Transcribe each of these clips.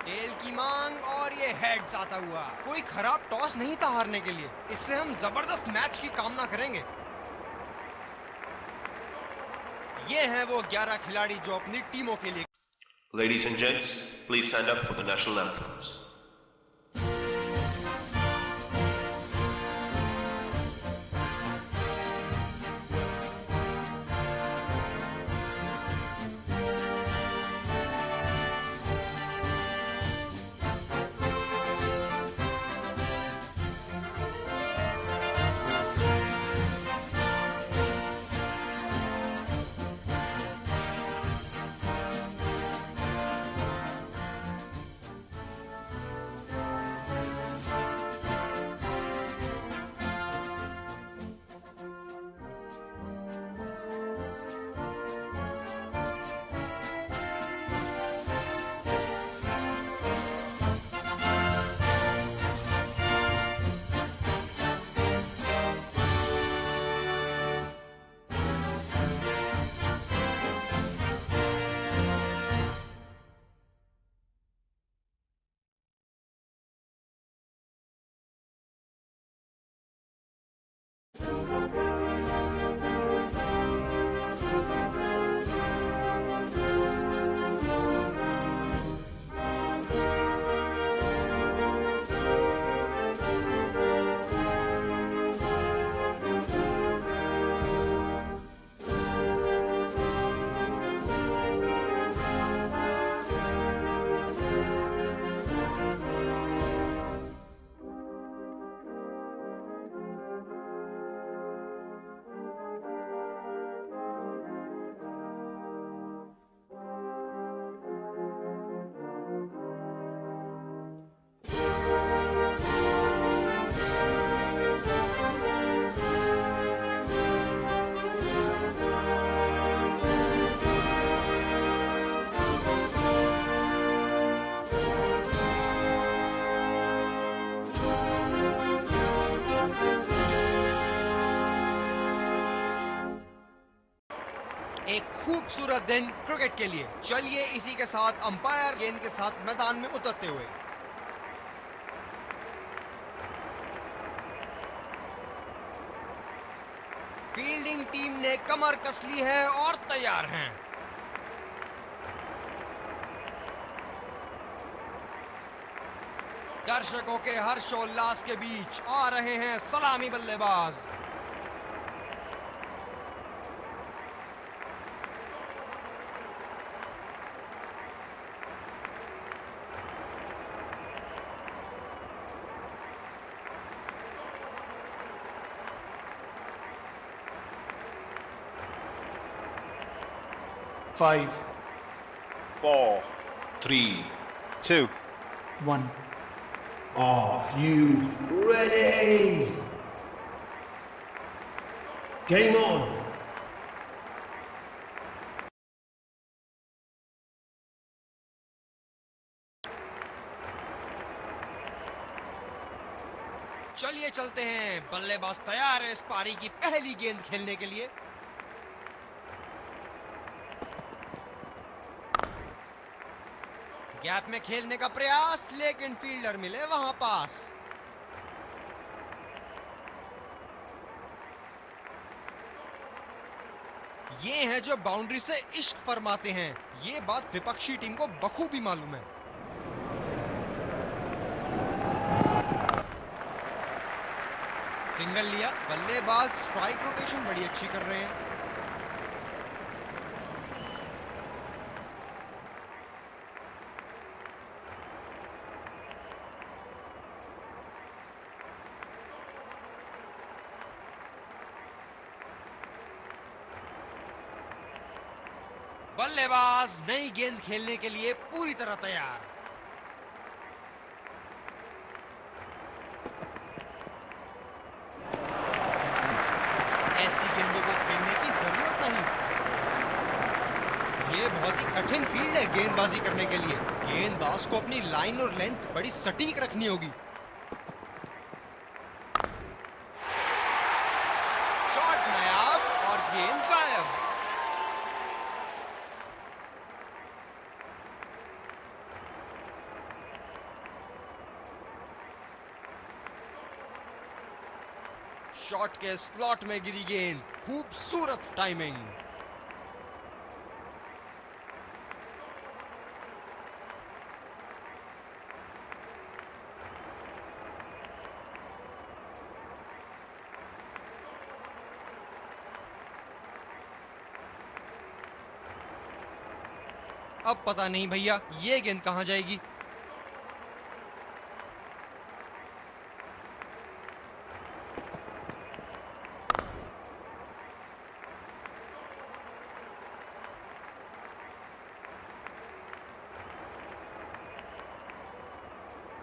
Tell की मांग और ये हेड्स आता हुआ। कोई खराब टॉस नहीं था हारने के लिए। इससे हम जबरदस्त मैच की कामना करेंगे। ये हैं वो 11 खिलाड़ी जो अपनी टीमों के लिए। Ladies and gents, please stand up for the national anthems. एक खूबसूरत दिन क्रिकेट के लिए। चलिए इसी के साथ अंपायर गेंद के साथ मैदान में उतरते हुए। फील्डिंग टीम ने कमर कस ली है और तैयार हैं। दर्शकों के हर्षोल्लास के बीच आ रहे हैं सलामी बल्लेबाज। Five, 4, 3, 2. 1. Are you ready? Game on. चलिए चलते हैं। बल्लेबाज तैयार है इस पारी की पहली गेंद खेलने के लिए। गैप में खेलने का प्रयास, लेकिन फील्डर मिले वहां पास। ये हैं जो बाउंड्री से इश्क फरमाते हैं। ये बात विपक्षी टीम को बखूबी मालूम है। सिंगल लिया। बल्लेबाज स्ट्राइक रोटेशन बड़ी अच्छी कर रहे हैं। बल्लेबाज नई गेंद खेलने के लिए पूरी तरह तैयार। ऐसी गेंदों को खेलने की जरूरत नहीं। ये बहुत ही कठिन फील्ड है गेंदबाजी करने के लिए। गेंदबाज को अपनी लाइन और लेंथ बड़ी सटीक रखनी होगी। शॉट नायाब और गेंद गायब। शॉट के स्लॉट में गिरी गेंद, खूबसूरत टाइमिंग। अब पता नहीं भैया ये गेंद कहां जाएगी।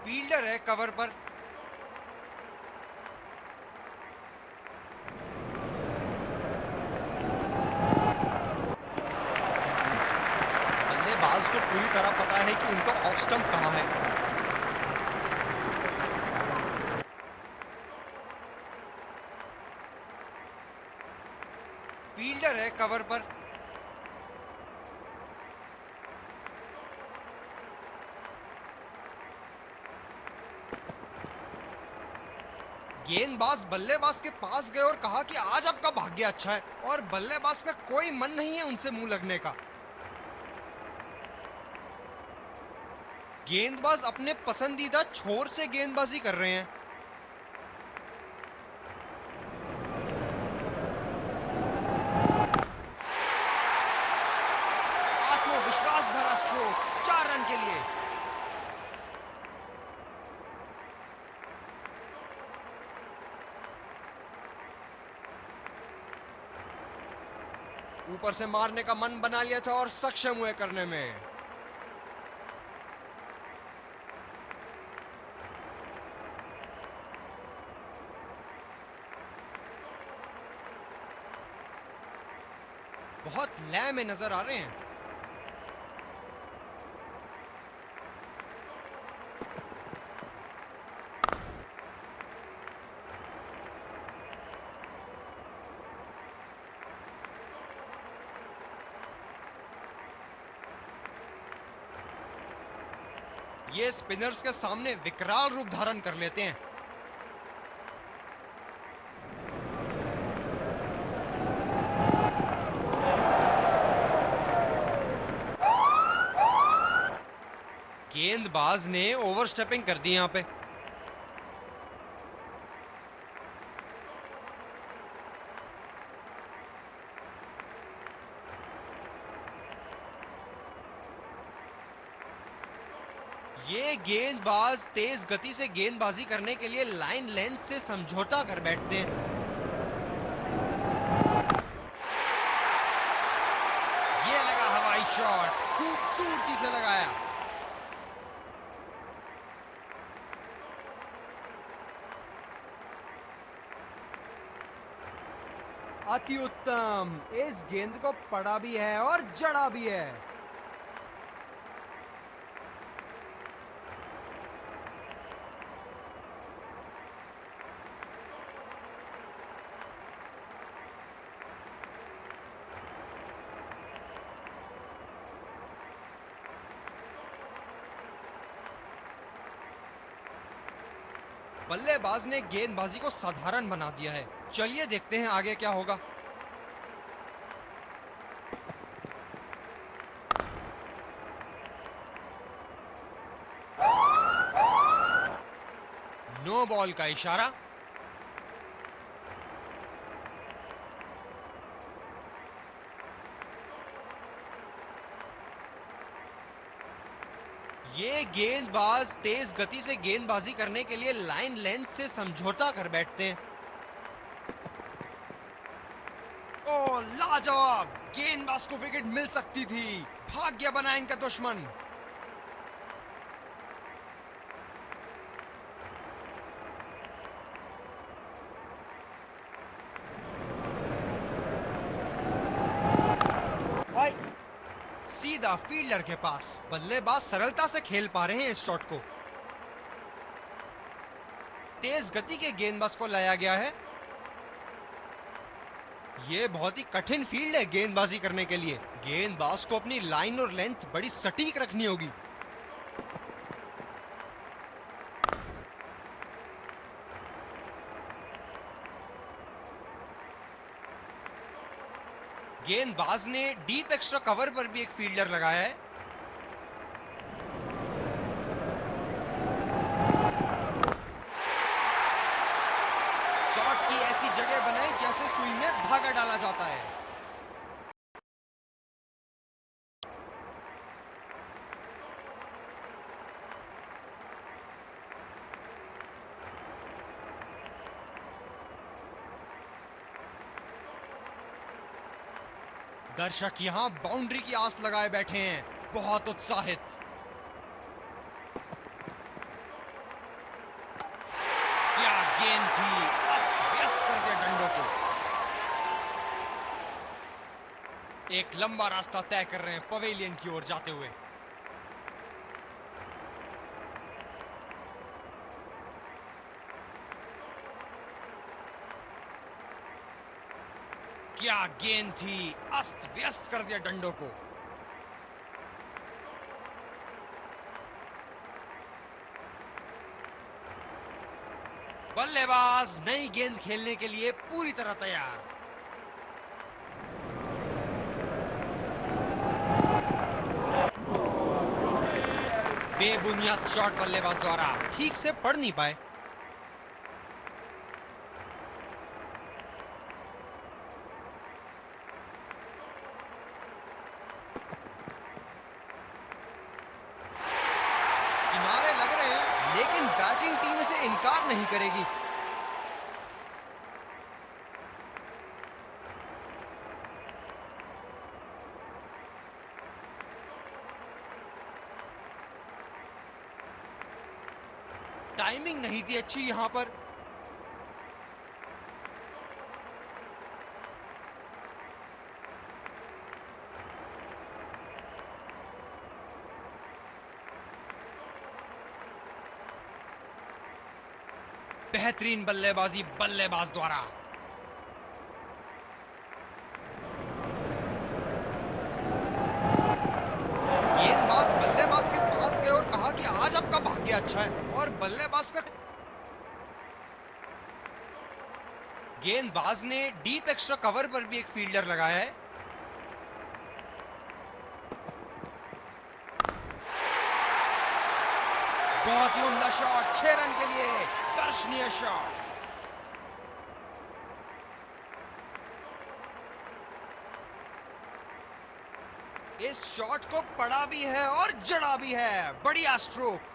फील्डर है कवर पर। बल्लेबाज को पूरी तरह पता है कि उनका ऑफ स्टंप कहां है। फील्डर है कवर पर। गेंदबाज बल्लेबाज के पास गए और कहा कि आज आपका भाग्य अच्छा है, और बल्लेबाज का कोई मन नहीं है उनसे मुंह लगने का। गेंदबाज अपने पसंदीदा छोर से गेंदबाजी कर रहे हैं। आत्मविश्वास भरा स्ट्रोक, 4 रन के लिए। ऊपर से मारने का मन बना लिया था और सक्षम हुए करने में। बहुत लय में नजर आ रहे हैं। ये स्पिनर्स के सामने विकराल रूप धारण कर लेते हैं। गेंदबाज ने ओवरस्टेपिंग कर दी यहां पे। ये गेंदबाज तेज गति से गेंदबाजी करने के लिए लाइन लेंथ से समझौता कर बैठते हैं। ये लगा हवाई शॉट, खूबसूरती से लगाया। अति उत्तम, इस गेंद को पड़ा भी है और जड़ा भी है। बल्लेबाज ने गेंदबाजी को साधारण बना दिया है। चलिए देखते हैं आगे क्या होगा। नो बॉल का इशारा। ये गेंदबाज तेज गति से गेंदबाजी करने के लिए लाइन लेंथ से समझौता कर बैठते हैं। ओ लाजवाब, गेंदबाज को विकेट मिल सकती थी, भाग्य बना इनका दुश्मन। सीधा फील्डर के पास। बल्लेबाज सरलता से खेल पा रहे हैं इस शॉट को। तेज गति के गेंदबाज को लाया गया है। यह बहुत ही कठिन फील्ड है गेंदबाजी करने के लिए। गेंदबाज को अपनी लाइन और लेंथ बड़ी सटीक रखनी होगी। गेंदबाज ने डीप एक्स्ट्रा कवर पर भी एक फील्डर लगाया है। शॉट की ऐसी जगह बनाई जैसे सुई में धागा डाला जाता है। दर्शक यहां बाउंड्री की आस लगाए बैठे हैं, बहुत उत्साहित। क्या गेंद थी, अस्त व्यस्त कर दिया डंडों को। एक लंबा रास्ता तय कर रहे हैं पवेलियन की ओर जाते हुए। क्या गेंद थी, अस्त व्यस्त कर दिया डंडों को। बल्लेबाज नई गेंद खेलने के लिए पूरी तरह तैयार। बेबुनियाद शॉट बल्लेबाज द्वारा ठीक से पढ़ नहीं पाए। किनारे लग रहे हैं, लेकिन बैटिंग टीम इसे इनकार नहीं करेगी। टाइमिंग नहीं थी अच्छी यहां पर। बेहतरीन बल्लेबाजी बल्लेबाज द्वारा। गेंदबाज बल्लेबाज के पास गए और कहा कि आज आपका भाग्य अच्छा है, और बल्लेबाज का गेंदबाज ने डीप एक्स्ट्रा कवर पर भी एक फील्डर लगाया है। बहुत ही उम्दा शॉट, 6 रन के लिए दर्शनीय शॉट। इस शॉट को पड़ा भी है और जड़ा भी है, बढ़िया स्ट्रोक।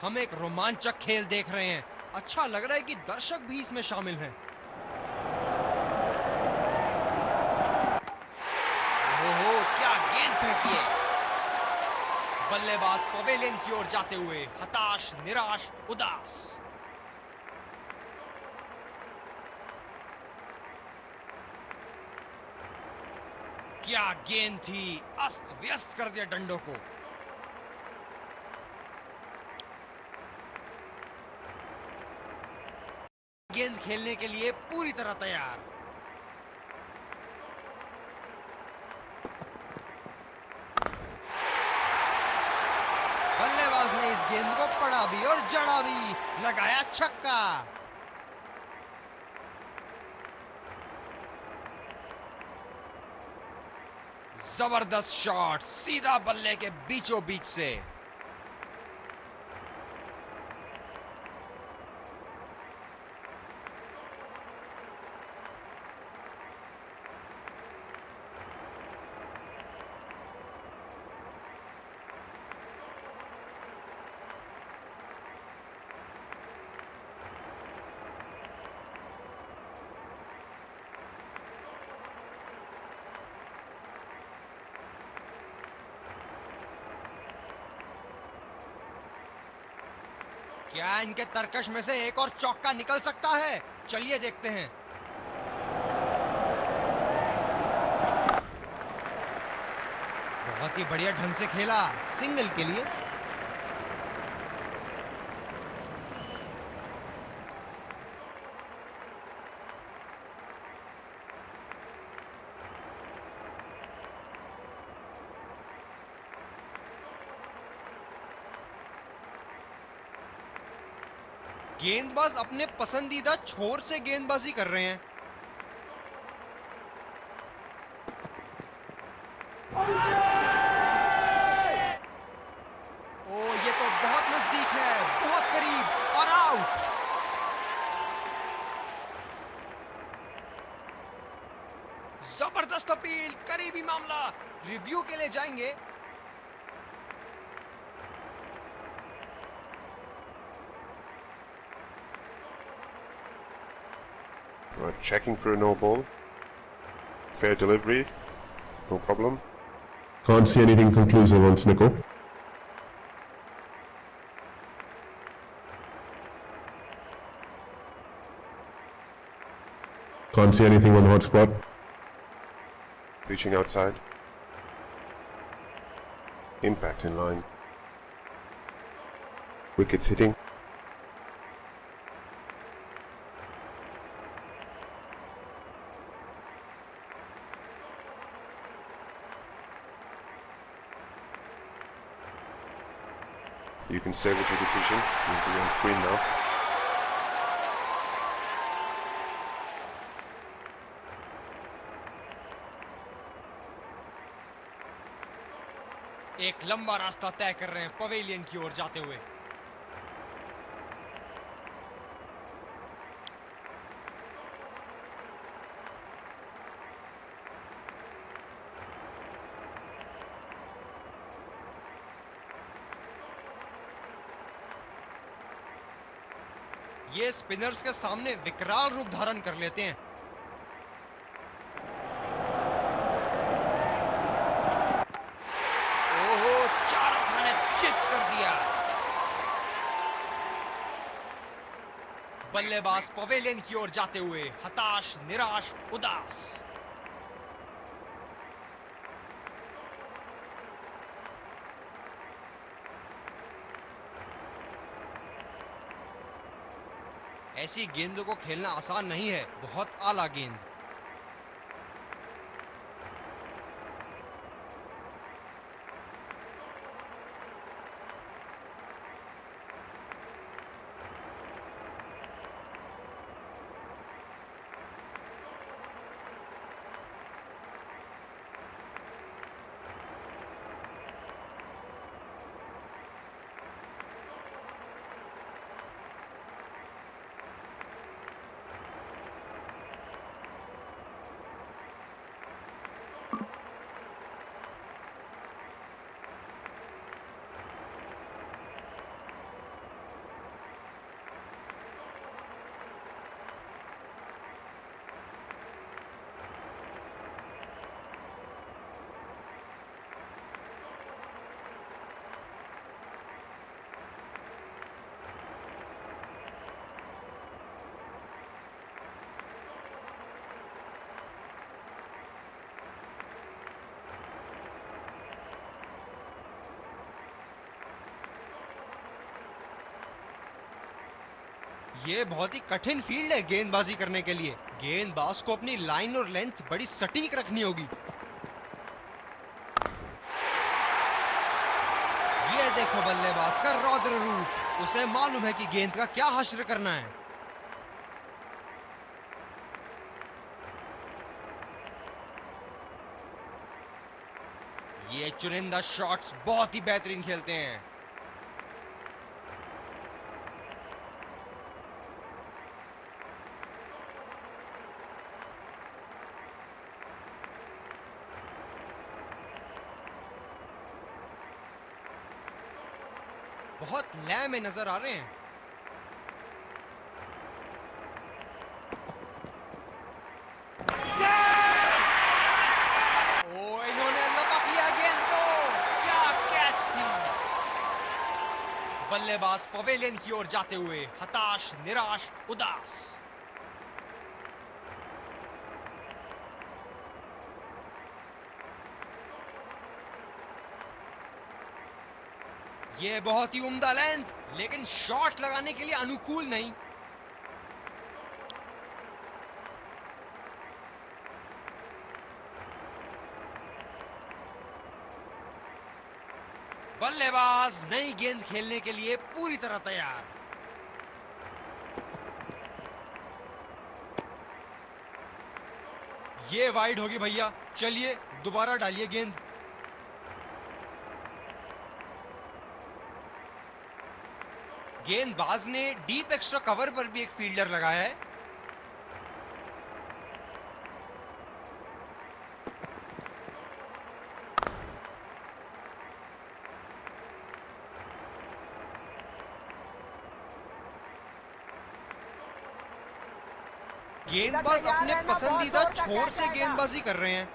हम एक रोमांचक खेल देख रहे हैं। अच्छा लग रहा है कि दर्शक भी इसमें शामिल हैं। ओहो, क्या गेंद फेंकी है। बल्लेबाज पवेलियन की ओर जाते हुए हताश, निराश, उदास। क्या गेंद थी, अस्त व्यस्त कर दिया डंडों को। गेंद खेलने के लिए पूरी तरह तैयार। बल्लेबाज ने इस गेंद को पड़ा भी और जड़ा भी, लगाया छक्का। जबरदस्त शॉट, सीधा बल्ले के बीचों बीच से। क्या इनके तरकश में से एक और चौका निकल सकता है? चलिए देखते हैं। बहुत ही बढ़िया ढंग से खेला सिंगल के लिए। गेंदबाज अपने पसंदीदा छोर से गेंदबाजी कर रहे हैं। ओ ये तो बहुत नजदीक है, बहुत करीब और आउट। जबरदस्त अपील, करीबी मामला, रिव्यू के लिए जाएंगे। Right, checking for a no ball. Fair delivery. No problem. Can't see anything conclusive on Snickle. Can't see anything on hotspot. Reaching outside. Impact in line. Wickets hitting. You can stay with your decision. You'll be on screen now. एक लंबा रास्ता तय कर रहे हैं pavilion की ओर जाते हुए। ये स्पिनर्स के सामने विकराल रूप धारण कर लेते हैं। ओहो, चारों खाने चित कर दिया। बल्लेबाज पवेलियन की ओर जाते हुए हताश, निराश, उदास। ऐसी गेंदों को खेलना आसान नहीं है, बहुत आला गेंद। ये बहुत ही कठिन फील्ड है गेंदबाजी करने के लिए। गेंदबाज को अपनी लाइन और लेंथ बड़ी सटीक रखनी होगी। ये देखो बल्लेबाज का रौद्र रूप, उसे मालूम है कि गेंद का क्या हश्र करना है। ये चुनिंदा शॉट्स बहुत ही बेहतरीन खेलते हैं। बहुत लय में नजर आ रहे हैं। ओ इन्होंने लपक लिया गेंद को, क्या कैच थी। बल्लेबाज पवेलियन की ओर जाते हुए हताश, निराश, उदास। ये बहुत ही उम्दा लेंथ, लेकिन शॉट लगाने के लिए अनुकूल नहीं। बल्लेबाज नई गेंद खेलने के लिए पूरी तरह तैयार। ये वाइड होगी भैया, चलिए दोबारा डालिए गेंद। गेंदबाज ने डीप एक्स्ट्रा कवर पर भी एक फील्डर लगाया है। गेंदबाज अपने पसंदीदा छोर से गेंदबाजी कर रहे हैं।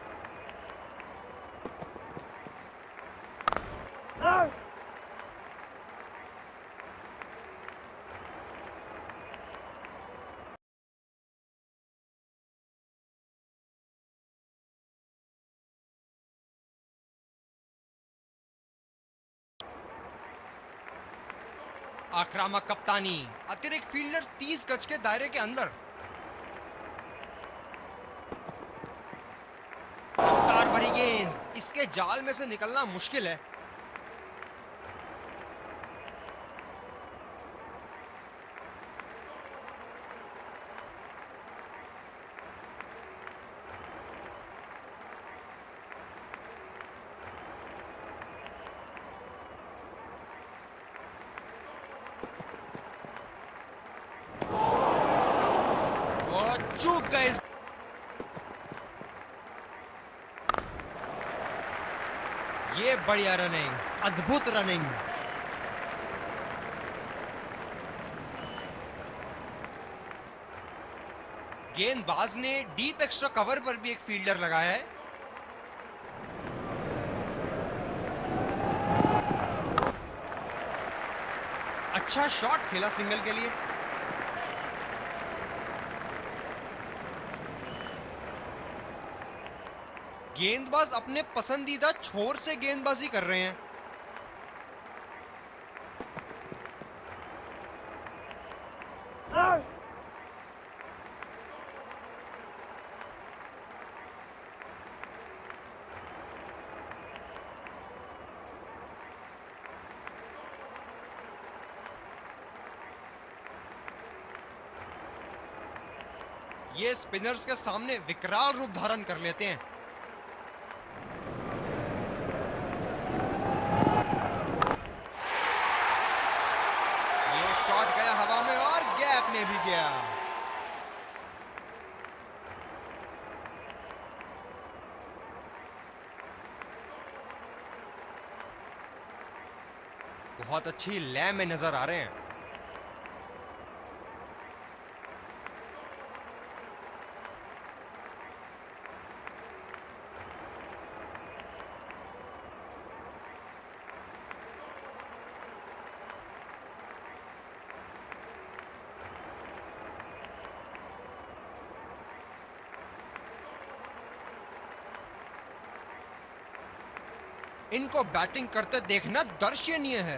आक्रामक कप्तानी, अतिरिक्त फील्डर 30 गज के दायरे के अंदर। रफ्तार भरी गेंद, इसके जाल में से निकलना मुश्किल है। और चूक गए। ये बढ़िया रनिंग, अद्भुत रनिंग। गेंदबाज ने डीप एक्स्ट्रा कवर पर भी एक फील्डर लगाया है। अच्छा शॉट खेला सिंगल के लिए। गेंदबाज अपने पसंदीदा छोर से गेंदबाजी कर रहे हैं। ये स्पिनर्स के सामने विकराल रूप धारण कर लेते हैं। ये शॉट गया हवा में और गैप में भी गया। बहुत अच्छी लय में नजर आ रहे हैं। इनको बैटिंग करते देखना दर्शनीय है।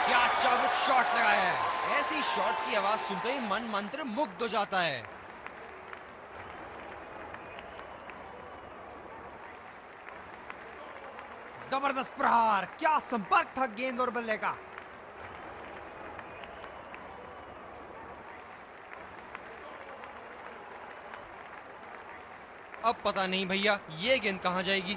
क्या चाबुक शॉट लगाया है। ऐसी शॉट की आवाज सुनते ही मन मंत्र मुग्ध हो जाता है। जबरदस्त प्रहार, क्या संपर्क था गेंद और बल्ले का। अब पता नहीं भैया ये गेंद कहां जाएगी।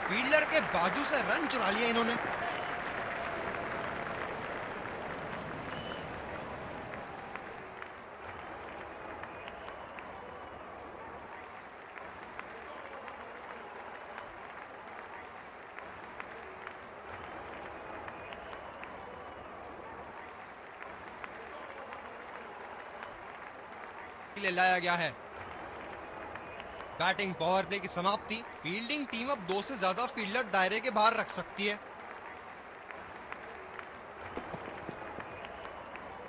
फील्डर के बाजू से रन चुरा लिया इन्होंने। के लिए लाया गया है। बैटिंग पावर प्ले की समाप्ति। फील्डिंग टीम अब 2 से ज्यादा फील्डर दायरे के बाहर रख सकती है।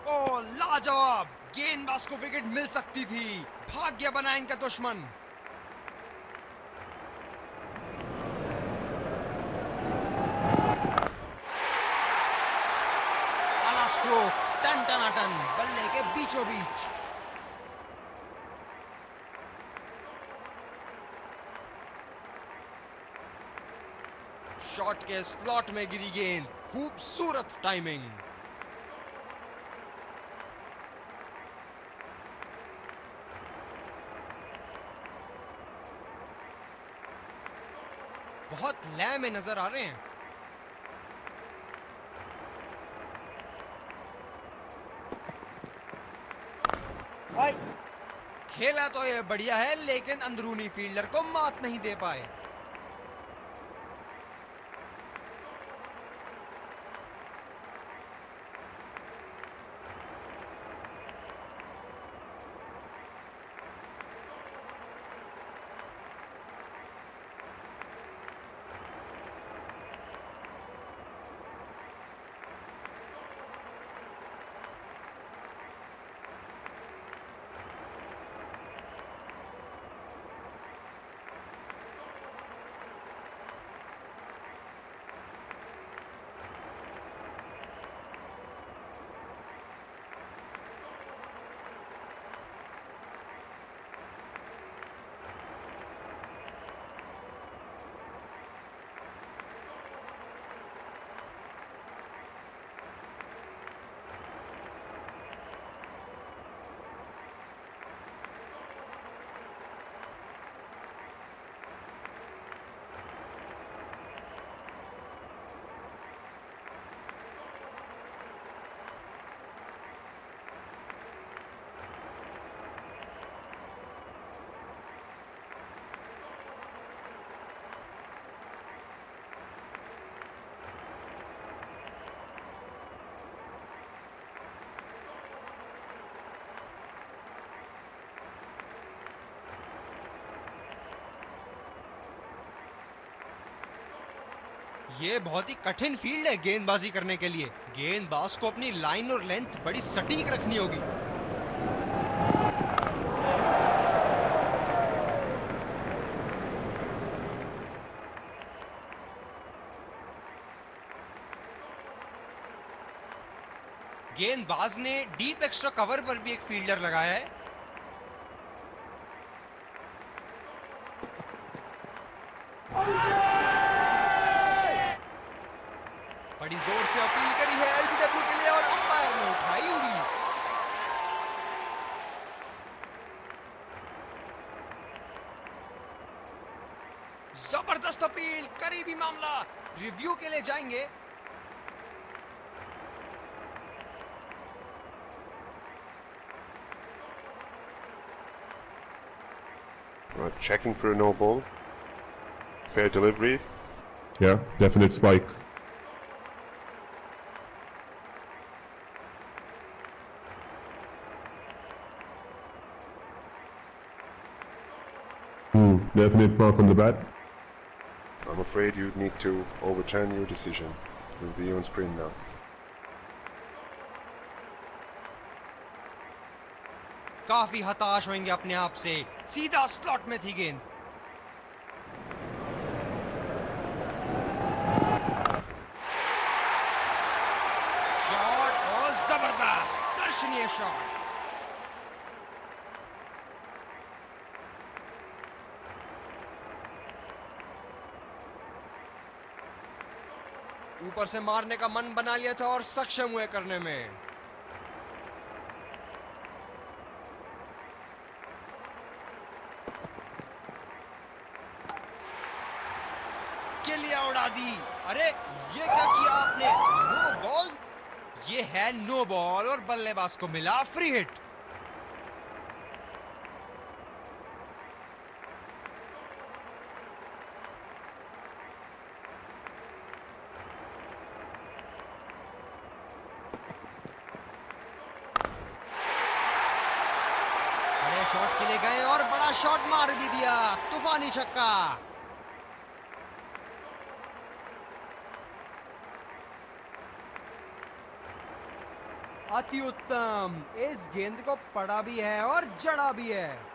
ओ लाजवाब! गेंदबाज को विकेट मिल सकती थी। भाग्य बना इनका दुश्मन। आला स्ट्रोक, टन टनाटन, बल्ले के बीचों बीच। शॉट के स्लॉट में गिरी गेंद। खूबसूरत टाइमिंग। बहुत लय में नजर आ रहे हैं। खेला तो ये बढ़िया है, लेकिन अंदरूनी फील्डर को मात नहीं दे पाए। ये बहुत ही कठिन फील्ड है गेंदबाजी करने के लिए। गेंदबाज को अपनी लाइन और लेंथ बड़ी सटीक रखनी होगी। गेंदबाज ने डीप एक्स्ट्रा कवर पर भी एक फील्डर लगाया है। बड़ी जोर से अपील करी है एलबीडब्ल्यू के लिए और अंपायर ने उठाई उंगली। जबरदस्त अपील, करीबी मामला। रिव्यू के लिए जाएंगे। Checking for a no ball. Fair delivery. Yeah, definite spike. Definite mark on the bat. I'm afraid you'd need to overturn your decision. We'll be on screen now. काफी हताश होंगे अपने आप से। सीधा स्लॉट में थी गेंद। शॉट और जबरदस्त दर्शनीय शॉट। ऊपर से मारने का मन बना लिया था और सक्षम हुए करने में। किलिया उड़ा दी। अरे ये क्या किया आपने? No ball. ये है नो बॉल और बल्लेबाज को मिला फ्री हिट। शॉट के लिए गए और बड़ा शॉट मार भी दिया, तूफानी छक्का। अति उत्तम, इस गेंद को पड़ा भी है और जड़ा भी है।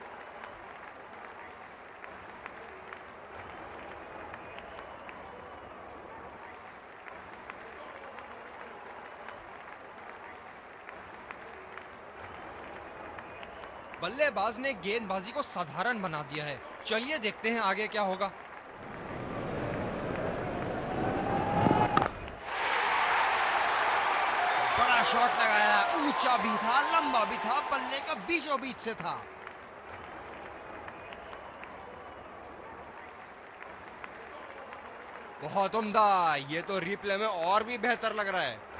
बल्लेबाज ने गेंदबाजी को साधारण बना दिया है। चलिए देखते हैं आगे क्या होगा। बड़ा शॉट लगाया, ऊंचा भी था, लंबा भी था, बल्ले का बीचों बीच से था। बहुत उम्दा, ये तो रिप्ले में और भी बेहतर लग रहा है।